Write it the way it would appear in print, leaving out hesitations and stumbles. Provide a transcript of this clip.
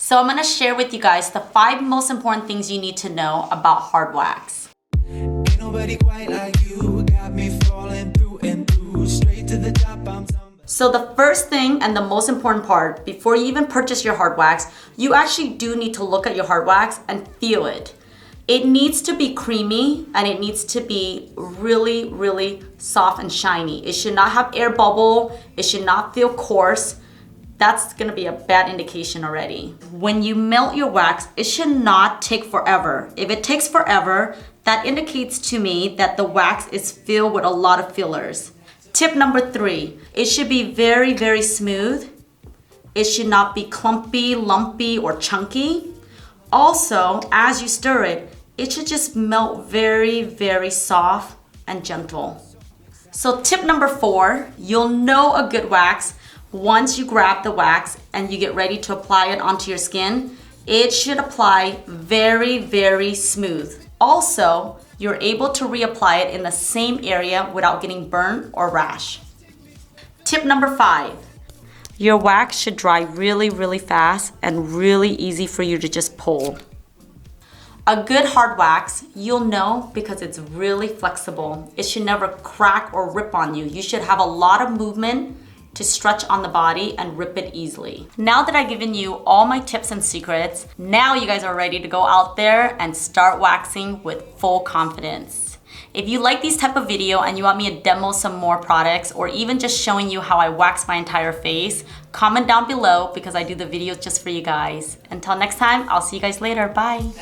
So I'm gonna share with you guys the 5 most important things you need to know about hard wax. Ain't nobody quite like you, got me falling through and through, straight to the top. So the first thing and the most important part, before you even purchase your hard wax, you actually do need to look at your hard wax and feel it. It needs to be creamy and it needs to be really, really soft and shiny. It should not have air bubble. It should not feel coarse. That's gonna be a bad indication already. When you melt your wax, it should not take forever. If it takes forever, that indicates to me that the wax is filled with a lot of fillers. Tip number 3, it should be very, very smooth. It should not be clumpy, lumpy, or chunky. Also, as you stir it, it should just melt very, very soft and gentle. So tip number 4, you'll know a good wax once you grab the wax and you get ready to apply it onto your skin. It should apply very, very smooth. Also, you're able to reapply it in the same area without getting burnt or rash. Tip number 5, your wax should dry really, really fast and really easy for you to just pull. A good hard wax, you'll know because it's really flexible. It should never crack or rip on you. You should have a lot of movement to stretch on the body and rip it easily. Now that I've given you all my tips and secrets, now you guys are ready to go out there and start waxing with full confidence. If you like these type of video and you want me to demo some more products or even just showing you how I wax my entire face, comment down below because I do the videos just for you guys. Until next time, I'll see you guys later. Bye.